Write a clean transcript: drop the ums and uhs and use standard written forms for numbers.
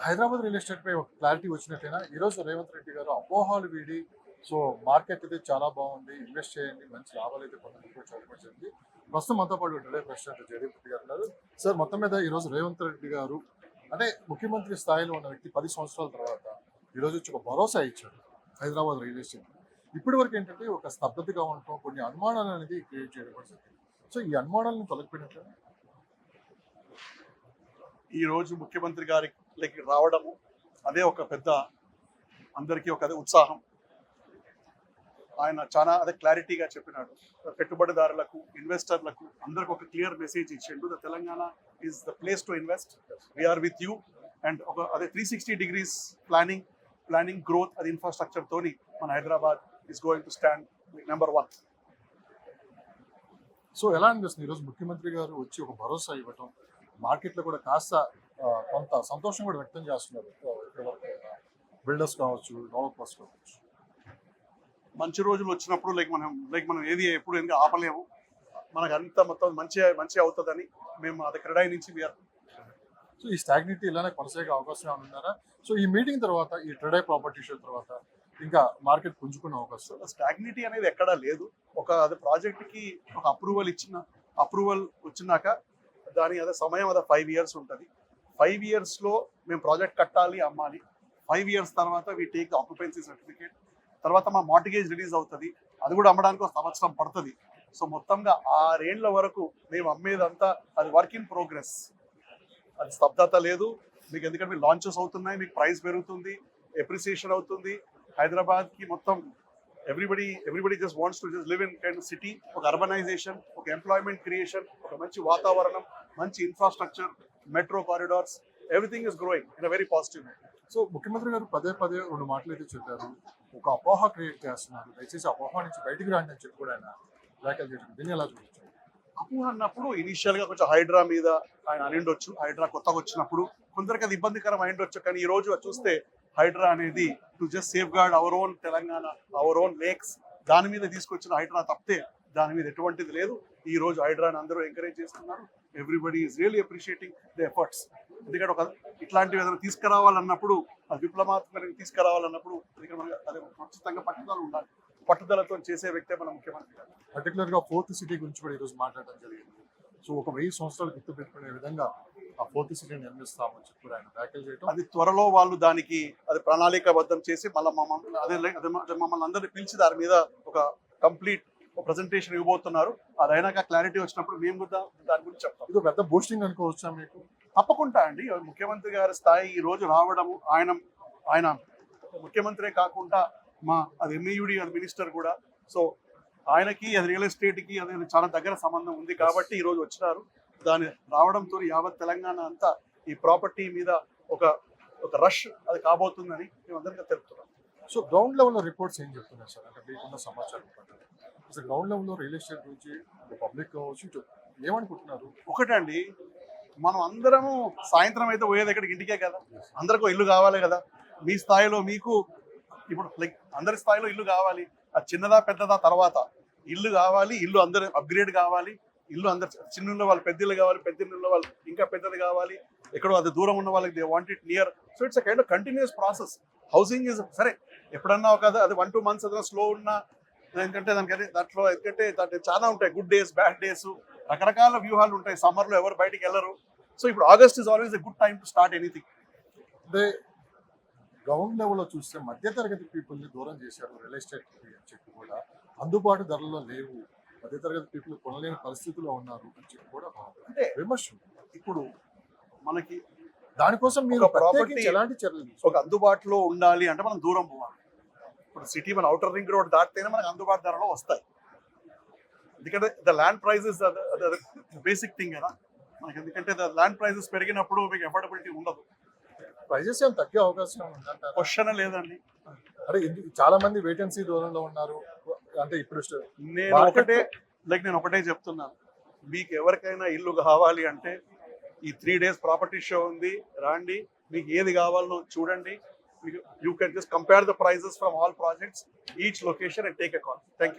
Hyderabad real estate పై ఒక clarity వచ్చినట్టేనా ఈరోజు రేవంత్ రెడ్డి గారు అపోహాలు వీడి సో మార్కెట్ అయితే చాలా బాగుంది, ఇన్వెస్ట్ చేయండి, మంచి లాభాలు అయితే పొందడానికి చెప్పబడింది. ప్రస్తుతం మనతో పాటు ఢిల్లీ ప్రెసిడెంట్ జగదీప్ రెడ్డి గారు ఉన్నారు. సార్, మొత్తం మీద ఈరోజు రేవంత్ రెడ్డి గారు అంటే ముఖ్యమంత్రి స్థాయిలో ఉన్న వ్యక్తి 10 సంవత్సరాల తర్వాత ఈరోజు వచ్చి ఒక భరోసా ఇచ్చారు హైదరాబాద్ రియల్ ఎస్టేట్. ఇప్పటి వరకు ఏంటంటే ఒక స్తబ్దతగా ఉండటం, కొన్ని అనుమానాలు అనేది క్రియేట్ చేయడం జరిగింది. సో ఈ అనుమానాలను తొలగిపోయినట్లు ఈ రోజు ముఖ్యమంత్రి గారికి రావడము అదే ఒక పెద్ద అందరికీ ఒక అదే ఉత్సాహం. ఆయన చాలా అదే క్లారిటీగా చెప్పినాడు. పెట్టుబడిదారులకు, ఇన్వెస్టర్లకు అందరికి ఒక క్లియర్ మెసేజ్ ఇచ్చిండు. The Telangana is the place to invest, we are with you. And ఒక అదే 360 degrees ప్లానింగ్ గ్రోత్, అది ఇన్ఫ్రాస్ట్రక్చర్ తోని మన Hyderabad is going to stand number 1. So ఎలా అనిపిస్తుంది ఈరోజు ముఖ్యమంత్రి గారు వచ్చి ఒక భరోసా ఇవ్వటం, మార్కెట్లో కూడా కాస్త కొంత సంతోషం కూడా వ్యక్తం చేస్తున్నారు. బిల్డర్స్ కావచ్చు, డెవలపర్స్ కావచ్చు. మంచి రోజులు వచ్చినప్పుడు మనం ఏది ఎప్పుడు ఎందుకు ఆపలేము. మనకు అంత మొత్తం మంచి అవుతుందని మేము అది క్రెడాయి నుంచి సో ఈ స్టాగ్నిటీ ఇలానే కొనసాగే అవకాశం ఏమైనా ఉన్నారా? సో ఈ మీటింగ్ తర్వాత, ఈ ట్రేడే ప్రాపర్టీ షో తర్వాత ఇంకా మార్కెట్ పుంజుకునే అవకాశం? స్టాగ్నిటీ అనేది ఎక్కడా లేదు. అది ప్రాజెక్ట్కి ఒక అప్రూవల్ వచ్చినాక దాని అదే సమయం అదే 5 years ఉంటుంది. 5 yearsలో మేము ప్రాజెక్ట్ కట్టాలి, అమ్మాలి. 5 years తర్వాత we take the occupancy certificate. తర్వాత మా మార్టిగేజ్ రిలీజ్ అవుతుంది, అది కూడా అమ్మడానికి 1 సంవత్సరం పడుతుంది. సో మొత్తంగా 6 ఏళ్ల వరకు మేము అమ్మేదంతా అది వర్క్ ఇన్ ప్రోగ్రెస్. అది స్తబ్దత లేదు మీకు, ఎందుకంటే మీకు లాంచెస్ అవుతున్నాయి, మీకు ప్రైస్ పెరుగుతుంది, ఎప్రిసియేషన్ అవుతుంది. హైదరాబాద్కి మొత్తం everybody just wants to just live in kind of city. ఒక అర్బనైజేషన్, ఒక ఎంప్లాయ్మెంట్ క్రియేషన్, ఒక మంచి వాతావరణం, మంచి infrastructure, metro corridors, everything is growing in a very positive way. So ముఖ్యమంత్రి గారు పదే 2 మాటలు అయితే చెప్పారు. ఒక అపోహ క్రియేట్ చేస్తున్నారు, దయచేసి అపోహ నుంచి బయటికి రాండి అని చెప్పి కూడా ఆయన వ్యాఖ్యలు చేశారు. దీన్ని ఎలా చూపించారు? అపోహ అన్నప్పుడు ఇనీషియల్గా కొంచెం హైడ్రా మీద ఆయన అనిండొచ్చు. హైడ్రా కొత్తగా వచ్చినప్పుడు కొందరికి అది ఇబ్బందికరం అయిండొచ్చు. కానీ ఈ రోజు చూస్తే హైడ్రా అనేది టు జస్ట్ సేఫ్ గార్డ్ our own Telangana, our own lakes, దాని మీద తీసుకొచ్చిన హైడ్రా తప్పితే దాని మీద ఎటువంటిది లేదు. ఈ రోజు హైడ్రాని అందరూ ఎంకరేజ్ చేస్తున్నారు. Everybody is really appreciating the efforts. ఎందుకంటే ఇట్లాంటివి ఏదైనా తీసుకురావాలన్నప్పుడు, అది విప్లవాత్మకంగా తీసుకురావాలన్నప్పుడు అదే ఖచ్చితంగా పట్టుదల ఉండాలి. పట్టుదలతో చేసే వ్యక్తే మన ముఖ్యమంత్రి గారు. పర్టికులర్గా 4th సిటీ గురించి కూడా ఈరోజు మాట్లాడడం జరిగింది. సో ఒక 1000 సంవత్సరాలు గుర్తు పెట్టుకునే విధంగా ఆ 4th సిటీని నిర్మిస్తామని చెప్పి ఆయన వ్యాఖ్యలు చేయడం, అది త్వరలో వాళ్ళు దానికి అది ప్రణాళికాబద్ధం చేసి మళ్ళీ మమ్మల్ని అందరినీ పిలిచి దాని మీద ఒక కంప్లీట్ ప్రజెంటేషన్ ఇవ్వబోతున్నారు. అది అయినాక క్లారిటీ వచ్చినప్పుడు మేము కూడా దాని గురించి చెప్తాం. ఇది పెద్ద బూస్టింగ్ అనుకోవచ్చా మీకు? తప్పకుండా అండి. ముఖ్యమంత్రి గారి స్థాయి ఈ రోజు రావడము, ఆయన ముఖ్యమంత్రే కాకుండా అది ఎంఈయుడి, అది మినిస్టర్ కూడా. సో ఆయనకి అది రియల్ ఎస్టేట్కి అది చాలా దగ్గర సంబంధం ఉంది కాబట్టి ఈ రోజు వచ్చినారు. దాని రావడంతో యావత్ తెలంగాణ అంతా ఈ ప్రాపర్టీ మీద ఒక రష్ అది కాబోతుందని మేము అందరికీ తెలుపుతున్నాం. సో గ్రౌండ్ లెవెల్లో రిపోర్ట్స్ ఏం చెప్తున్నారు సార్? అంటే మీకున్న సమాచారం ప్రకారం అసలు గ్రౌండ్ లెవెల్లో రియల్ ఎస్టేట్ గురించి పబ్లిక్ కావచ్చు ఏమనుకుంటున్నారు? ఒకటండి, మనం అందరము సాయంత్రం అయితే పోయేది ఎక్కడికి, ఇంటికే కదా. అందరికీ ఇల్లు కావాలి కదా. మీ స్థాయిలో మీకు ఇప్పుడు అందరి స్థాయిలో ఇల్లు కావాలి. అది చిన్నదా పెద్దదా తర్వాత ఇల్లు కావాలి. ఇల్లు అందరు అప్గ్రేడ్ కావాలి. ఇల్లు అందరు చిన్న వాళ్ళు పెద్ద ఇల్లు కావాలి, పెద్ద ఇల్లు వాళ్ళు ఇంకా పెద్దది కావాలి. ఎక్కడో అది దూరం ఉన్న వాళ్ళకి they want it near. So it's a kind of continuous process. Housing is సరే, ఎప్పుడన్నా అది 1-2 months ఏదైనా స్లో ఉన్నా, ఎందుకంటే దాంట్లో చాలా ఉంటాయి, గుడ్ డేస్, బ్యాడ్ డేస్, రకరకాల వ్యూహాలు ఉంటాయి. సమ్మర్లో ఎవరు బయటికి వెళ్ళరు. సో ఇప్పుడు August is always a good time to start anything. అంటే గ్రౌండ్ లెవెల్లో చూస్తే మధ్యతరగతి పీపుల్ని దూరం చేశారు రియల్ ఎస్టేట్ అని చెప్పి కూడా, అందుబాటు ధరల్లో లేవు, మధ్యతరగతి పీపుల్ కొనలేని పరిస్థితుల్లో ఉన్నారు అని చెప్పి కూడా అంటే విమర్శ. ఇప్పుడు మనకి దానికోసం మీరు ప్రాపర్టీ ఎలాంటి చర్యలు ఒక అందుబాటులో ఉండాలి అంటే మనం దూరం పోవాలి. ఇప్పుడు సిటీ మన అవుటర్ రింగ్ రోడ్ దాటితేనే మనకు అందుబాటు ధరలో వస్తాయి. ఎందుకంటే the land prices basic thing కదా మనకి. ఎందుకంటే ద ల్యాండ్ ప్రైజెస్ పెరిగినప్పుడు మీకు అఫోర్డబిలిటీ ఉండదు. ప్రైజెస్ ఏం తగ్గే అవకాశం ఉందంటారా? క్వశ్చన్ లేదండి. అరే చాలా మంది వెయిట్ అండ్ సీ దూరంలో ఉన్నారు. అంటే ఇప్పుడు నేను ఒకటే చెప్తున్నాను, మీకు ఎవరికైనా ఇల్లు కావాలి అంటే ఈ 3 days ప్రాపర్టీ షో ఉంది, రాండి. మీకు ఏది కావాలనో చూడండి. You can just compare the prices from all projects, each location and take a call. Thank you.